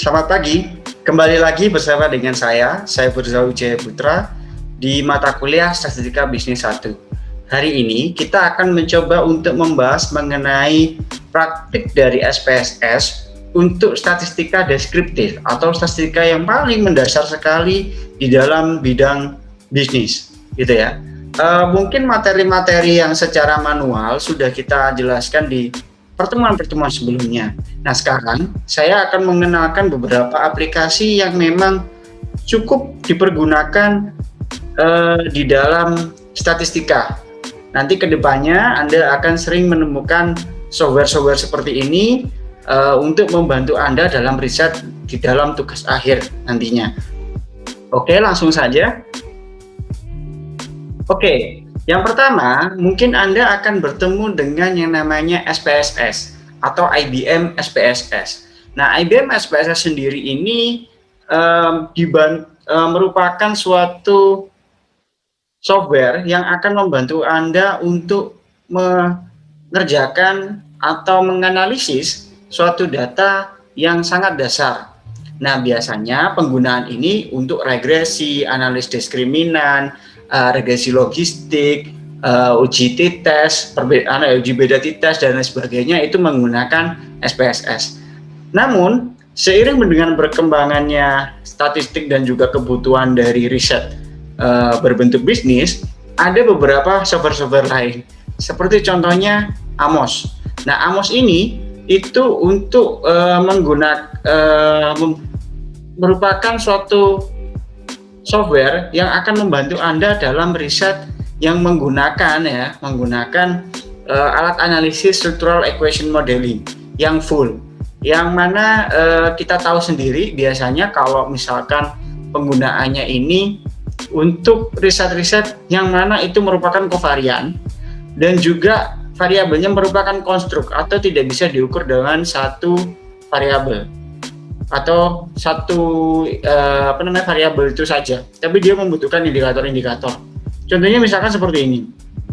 Selamat pagi, kembali lagi bersama dengan saya Firza Wijaya Putra di mata kuliah Statistika Bisnis 1. Hari ini kita akan mencoba untuk membahas mengenai praktik dari SPSS untuk statistika deskriptif atau statistika yang paling mendasar sekali di dalam bidang bisnis, gitu ya. Mungkin materi-materi yang secara manual sudah kita jelaskan di pertemuan-pertemuan sebelumnya. Nah, sekarang saya akan mengenalkan beberapa aplikasi yang memang cukup dipergunakan di dalam statistika. Nanti kedepannya Anda akan sering menemukan software-software seperti ini untuk membantu Anda dalam riset di dalam tugas akhir nantinya. Oke, langsung saja. Oke, yang pertama, mungkin Anda akan bertemu dengan yang namanya SPSS atau IBM SPSS. Nah, IBM SPSS sendiri ini merupakan suatu software yang akan membantu Anda untuk mengerjakan atau menganalisis suatu data yang sangat dasar. Nah, biasanya penggunaan ini untuk regresi, analisis diskriminan, regresi logistik, uji t-test, uji beda t-test dan lain sebagainya itu menggunakan SPSS. Namun, seiring dengan berkembangannya statistik dan juga kebutuhan dari riset berbentuk bisnis, ada beberapa software-software lain. Seperti contohnya AMOS. Nah, AMOS ini itu untuk merupakan suatu software yang akan membantu Anda dalam riset yang menggunakan alat analisis structural equation modeling yang full, yang mana kita tahu sendiri biasanya kalau misalkan penggunaannya ini untuk riset-riset yang mana itu merupakan kovarian dan juga variabelnya merupakan konstruk atau tidak bisa diukur dengan satu variabel atau satu variabel itu saja, tapi dia membutuhkan indikator-indikator. Contohnya misalkan seperti ini.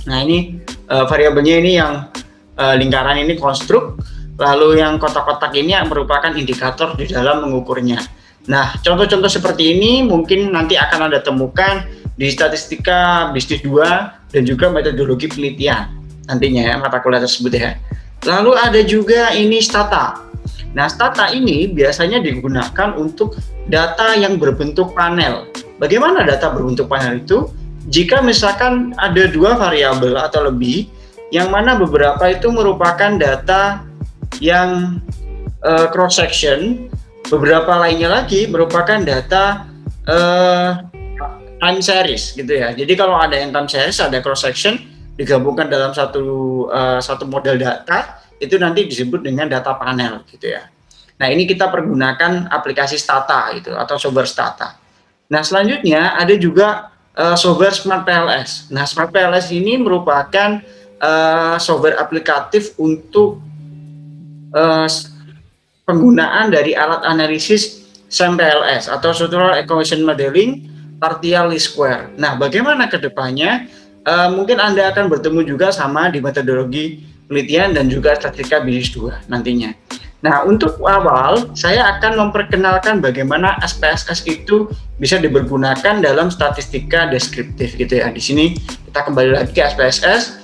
Nah, ini variabelnya ini yang lingkaran ini konstruk, lalu yang kotak-kotak ini merupakan indikator di dalam mengukurnya. Nah, contoh-contoh seperti ini mungkin nanti akan Anda temukan di Statistika Bisnis 2 dan juga metodologi penelitian nantinya ya, mata kuliah tersebut ya. Lalu ada juga ini Stata. Nah, Stata ini biasanya digunakan untuk data yang berbentuk panel. Bagaimana data berbentuk panel itu? Jika misalkan ada dua variabel atau lebih, yang mana beberapa itu merupakan data yang cross section, beberapa lainnya lagi merupakan data time series gitu ya. Jadi kalau ada yang time series, ada cross section digabungkan dalam satu model data, itu nanti disebut dengan data panel gitu ya. Nah, ini kita pergunakan aplikasi Stata gitu atau software Stata. Nah, selanjutnya ada juga software Smart PLS. Nah, Smart PLS ini merupakan software aplikatif untuk penggunaan dari alat analisis SEM-PLS atau Structural Equation Modeling Partial Least Square. Nah, bagaimana ke depannya? Mungkin Anda akan bertemu juga sama di metodologi penelitian dan juga statistika bisnis 2 nantinya. Nah, untuk awal saya akan memperkenalkan bagaimana SPSS itu bisa dipergunakan dalam statistika deskriptif gitu ya. Di sini kita kembali lagi ke SPSS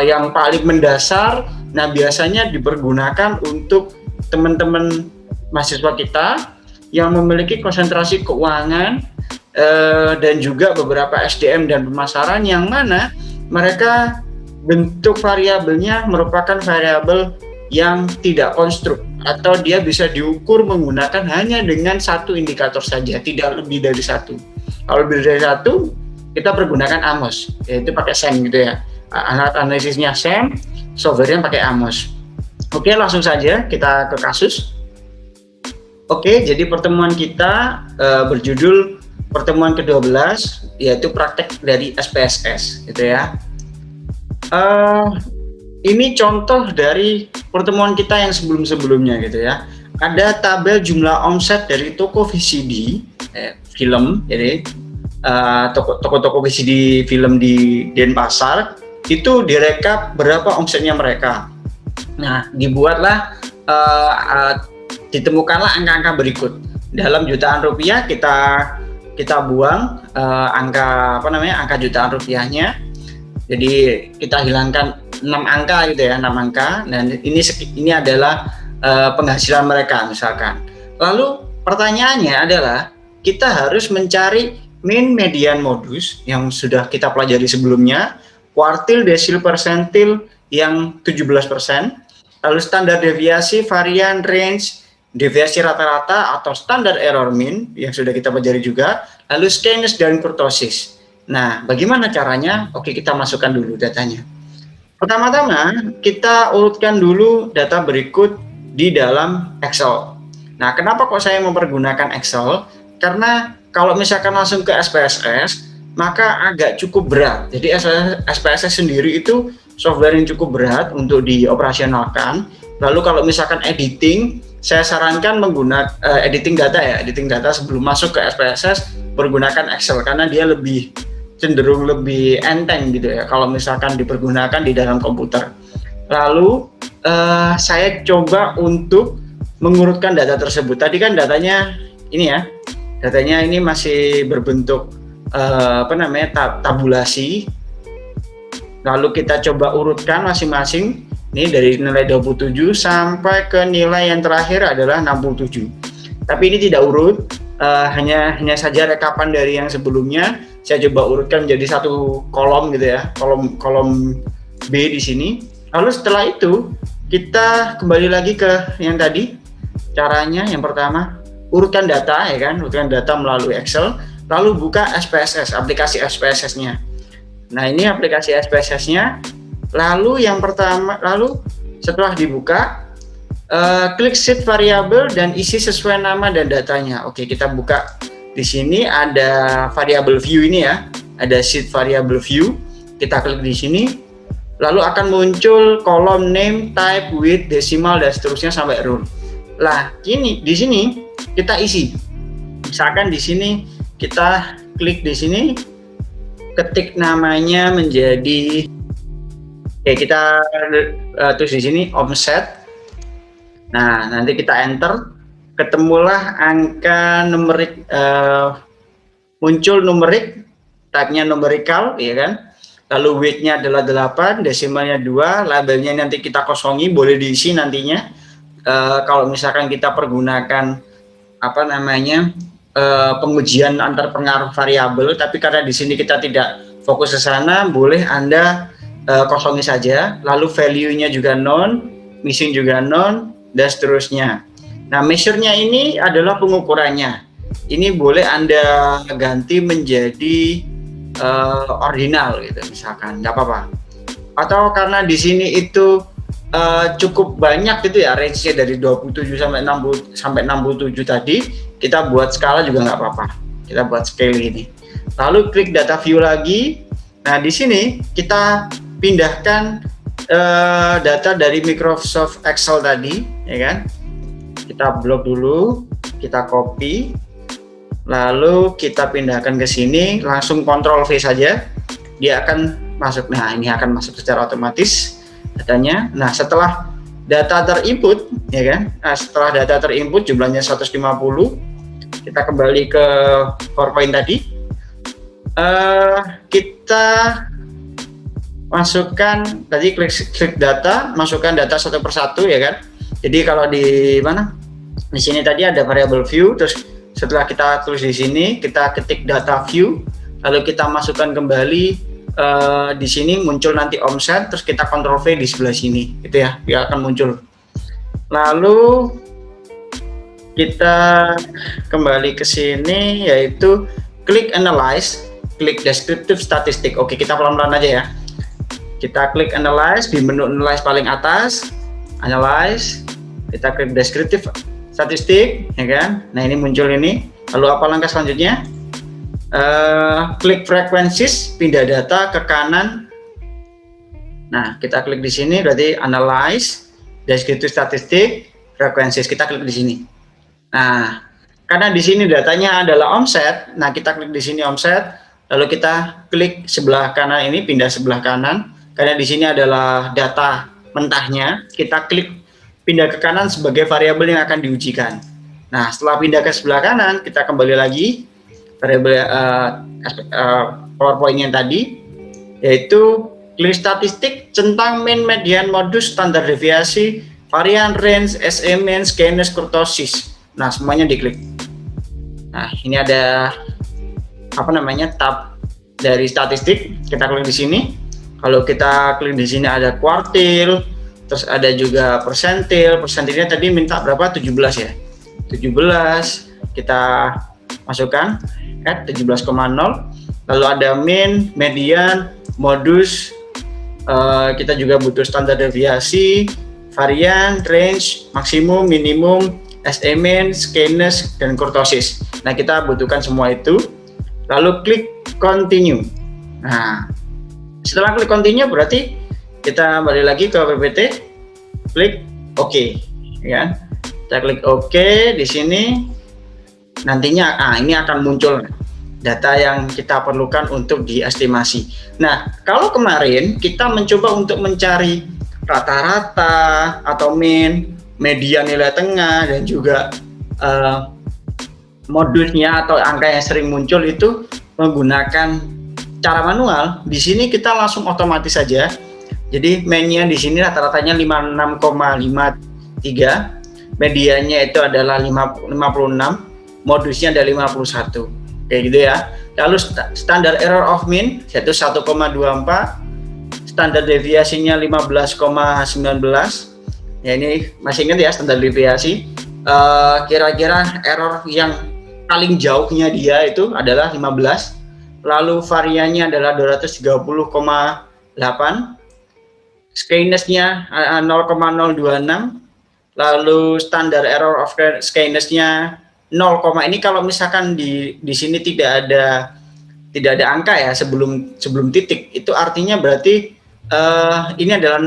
yang paling mendasar. Nah, biasanya dipergunakan untuk teman-teman mahasiswa kita yang memiliki konsentrasi keuangan dan juga beberapa SDM dan pemasaran yang mana mereka bentuk variabelnya merupakan variabel yang tidak konstruk atau dia bisa diukur menggunakan hanya dengan satu indikator saja, tidak lebih dari satu. Kalau lebih dari satu, kita pergunakan AMOS, yaitu pakai SEM gitu ya. Alat analisisnya SEM, softwarenya pakai AMOS. Oke, langsung saja kita ke kasus. Oke, jadi pertemuan kita berjudul pertemuan ke-12, yaitu praktek dari SPSS gitu ya. Ini contoh dari pertemuan kita yang sebelum-sebelumnya gitu ya. Ada tabel jumlah omset dari toko VCD film, jadi toko-toko VCD film di Denpasar itu direkap berapa omsetnya mereka. Nah, dibuatlah ditemukanlah angka-angka berikut. Dalam jutaan rupiah kita buang angka jutaan rupiahnya. Jadi kita hilangkan 6 angka gitu ya, 6 angka, dan ini adalah penghasilan mereka misalkan. Lalu pertanyaannya adalah kita harus mencari mean, median, modus yang sudah kita pelajari sebelumnya, kuartil, desil, persentil yang 17%, lalu standar deviasi, varian, range, deviasi rata-rata atau standar error mean yang sudah kita pelajari juga, lalu skewness dan kurtosis. Nah, bagaimana caranya? Oke, kita masukkan dulu datanya. Pertama-tama, kita urutkan dulu data berikut di dalam Excel. Nah, kenapa kok saya mempergunakan Excel? Karena kalau misalkan langsung ke SPSS, maka agak cukup berat. Jadi SPSS sendiri itu software yang cukup berat untuk dioperasionalkan. Lalu kalau misalkan editing, saya sarankan menggunakan editing data sebelum masuk ke SPSS menggunakan Excel karena dia cenderung lebih enteng gitu ya kalau misalkan dipergunakan di dalam komputer. Lalu saya coba untuk mengurutkan data tersebut. Tadi kan datanya ini masih berbentuk tabulasi. Lalu kita coba urutkan masing-masing. Ini dari nilai 27 sampai ke nilai yang terakhir adalah 67. Tapi ini tidak urut, hanya saja rekapan dari yang sebelumnya. Saya coba urutkan menjadi satu kolom gitu ya, kolom B di sini. Lalu setelah itu kita kembali lagi ke yang tadi. Caranya yang pertama, urutkan data ya kan, urutkan data melalui Excel, lalu buka SPSS, aplikasi SPSS-nya. Nah, ini aplikasi SPSS-nya. Lalu setelah dibuka, klik sheet variabel dan isi sesuai nama dan datanya. Oke, kita buka di sini ada variabel view ini ya, ada sheet variabel view. Kita klik di sini, lalu akan muncul kolom name, type, width, decimal dan seterusnya sampai row. Lah, di sini kita isi. Misalkan di sini kita klik di sini, ketik namanya menjadi kita tulis di sini offset. Nah, nanti kita enter, ketemulah angka numerik, muncul numerik, type-nya numerical, ya kan? Lalu weight-nya adalah 8, desimalnya 2, labelnya nanti kita kosongi, boleh diisi nantinya. Kalau misalkan kita pergunakan pengujian antar pengaruh variabel, tapi karena di sini kita tidak fokus ke sana, boleh Anda kosongi saja. Lalu value-nya juga non, missing juga non, dan seterusnya. Nah, measure-nya ini adalah pengukurannya. Ini boleh Anda ganti menjadi ordinal gitu misalkan, nggak apa-apa. Atau karena di sini itu cukup banyak gitu ya, range-nya dari 27 sampai 67 tadi, kita buat skala juga nggak apa-apa. Kita buat scale ini. Lalu klik data view lagi. Nah, di sini kita pindahkan data dari Microsoft Excel tadi, ya kan? Kita blok dulu, kita copy, lalu kita pindahkan ke sini, langsung Ctrl V saja, dia akan masuk. Nah, ini akan masuk secara otomatis datanya. Nah, setelah data terinput, ya kan? Nah, setelah data terinput jumlahnya 150, kita kembali ke PowerPoint tadi. Kita masukkan tadi, klik data, masukkan data satu persatu ya kan. Jadi kalau di sini tadi ada variable view, terus setelah kita tulis di sini kita ketik data view, lalu kita masukkan kembali di sini muncul nanti offset, terus kita Ctrl V di sebelah sini gitu ya, dia akan muncul. Lalu kita kembali ke sini, yaitu klik analyze, klik descriptive statistic. Oke, kita pelan-pelan aja ya. Kita klik analyze di menu analyze paling atas, analyze, kita klik descriptive statistik, ya kan? Nah, ini muncul ini. Lalu apa langkah selanjutnya? Klik frequencies, pindah data ke kanan. Nah, kita klik di sini, berarti analyze, descriptive statistik, frequencies, kita klik di sini. Nah, karena di sini datanya adalah offset, nah kita klik di sini offset, lalu kita klik sebelah kanan ini, pindah sebelah kanan. Karena di sini adalah data mentahnya, kita klik pindah ke kanan sebagai variabel yang akan diujikan. Nah, setelah pindah ke sebelah kanan, kita kembali lagi variabel PowerPoint yang tadi, yaitu clear statistik tentang mean, median, modus, standar deviasi, varian, range, SE mean, skewness, kurtosis. Nah, semuanya diklik. Nah, ini ada tab dari statistik. Kita klik di sini. Kalau kita klik di sini ada kuartil, terus ada juga persentil. Persentilnya tadi minta berapa? 17 ya. 17 kita masukkan add 17,0. Lalu ada mean, median, modus, kita juga butuh standar deviasi, varian, range, maksimum, minimum, SE mean, skewness, dan kurtosis. Nah, kita butuhkan semua itu. Lalu klik continue. Nah, setelah klik continue berarti kita balik lagi ke PPT, klik OK, ya. Kita klik OK di sini. Nantinya ini akan muncul data yang kita perlukan untuk diestimasi. Nah, kalau kemarin kita mencoba untuk mencari rata-rata atau mean, median nilai tengah, dan juga modusnya atau angka yang sering muncul itu menggunakan cara manual. Di sini kita langsung otomatis saja. Jadi mean-nya di sini rata-ratanya 56,53, mediannya itu adalah 56, modusnya ada 51. Kayak gitu ya. Lalu standar error of mean yaitu 1,24, standar deviasinya 15,19. Ya, ini masih ingat ya standar deviasi. Kira-kira error yang paling jauhnya dia itu adalah 15. Lalu variannya adalah 230,8. Skewness-nya 0,026. Lalu standar error of skewness-nya 0, ini kalau misalkan di sini tidak ada angka ya sebelum titik, itu artinya berarti ini adalah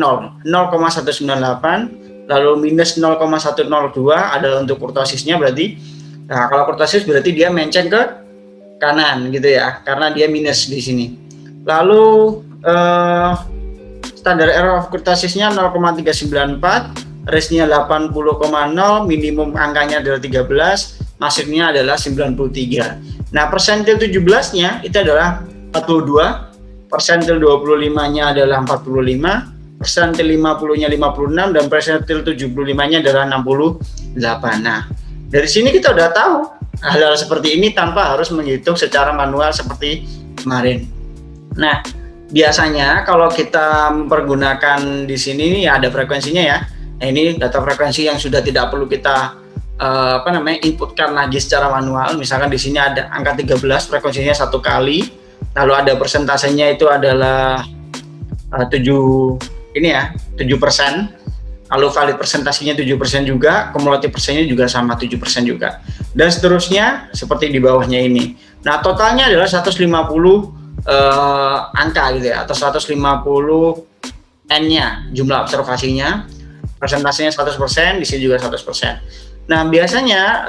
0,198. Lalu minus 0,102 adalah untuk kurtosisnya berarti. Nah, kalau kurtosis berarti dia menceng ke kanan gitu ya, karena dia minus di sini. Lalu standar error of kurtosisnya 0,394, range-nya 80,0, minimum angkanya adalah 13, masuknya adalah 93. Nah, persentil 17-nya itu adalah 42, persentil 25-nya adalah 45, persentil 50-nya 56, dan persentil 75-nya adalah 68. Nah, dari sini kita udah tahu hal-hal seperti ini tanpa harus menghitung secara manual seperti kemarin. Nah, biasanya kalau kita mempergunakan di sini ya ada frekuensinya ya. Nah, ini data frekuensi yang sudah tidak perlu kita inputkan lagi secara manual. Misalkan di sini ada angka 13, frekuensinya 1 kali. Lalu ada persentasenya itu adalah 7%. Lalu valid presentasinya 7% juga, kumulatif persennya juga sama 7% juga. Dan seterusnya seperti di bawahnya ini. Nah, totalnya adalah 150 angka gitu ya, atau 150 N-nya jumlah observasinya. Presentasinya 100%, di sini juga 100%. Nah, biasanya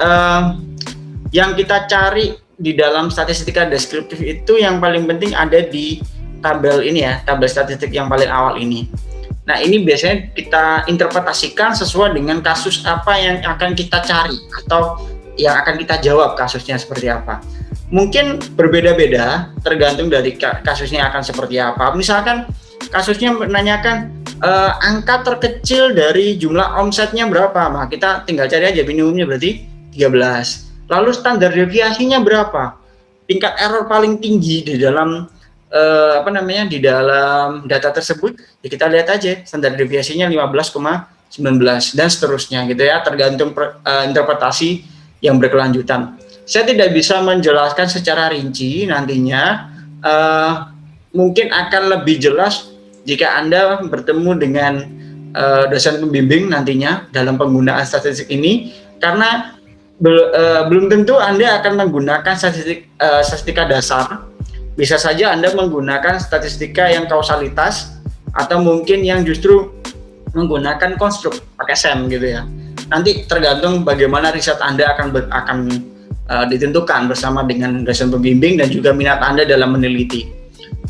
yang kita cari di dalam statistika deskriptif itu yang paling penting ada di tabel ini ya, tabel statistik yang paling awal ini. Nah, ini biasanya kita interpretasikan sesuai dengan kasus apa yang akan kita cari atau yang akan kita jawab kasusnya seperti apa. Mungkin berbeda-beda tergantung dari kasusnya akan seperti apa. Misalkan kasusnya menanyakan angka terkecil dari jumlah omsetnya berapa, nah kita tinggal cari aja minimumnya berarti 13. Lalu standar deviasinya berapa, tingkat error paling tinggi di dalam di dalam data tersebut, ya kita lihat aja standar deviasinya 15,19 dan seterusnya gitu ya, tergantung interpretasi yang berkelanjutan. Saya tidak bisa menjelaskan secara rinci nantinya, mungkin akan lebih jelas jika Anda bertemu dengan dosen pembimbing nantinya dalam penggunaan statistik ini, karena belum tentu Anda akan menggunakan statistika dasar. Bisa saja Anda menggunakan statistika yang kausalitas, atau mungkin yang justru menggunakan konstruk pakai SEM gitu ya. Nanti tergantung bagaimana riset Anda akan ditentukan bersama dengan dosen pembimbing dan juga minat Anda dalam meneliti.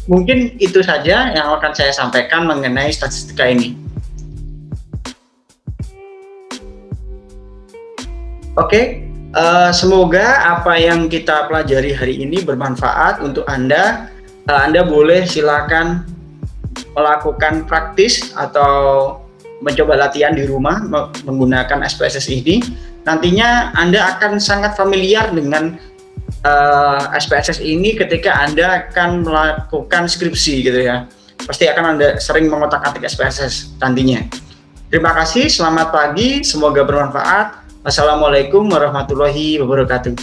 Mungkin itu saja yang akan saya sampaikan mengenai statistika ini. Oke, semoga apa yang kita pelajari hari ini bermanfaat untuk Anda. Anda boleh silakan melakukan praktis atau mencoba latihan di rumah menggunakan SPSS ini. Nantinya Anda akan sangat familiar dengan SPSS ini ketika Anda akan melakukan skripsi gitu ya. Pasti akan Anda sering mengotak-atik SPSS nantinya. Terima kasih, selamat pagi, semoga bermanfaat. Wassalamualaikum warahmatullahi wabarakatuh.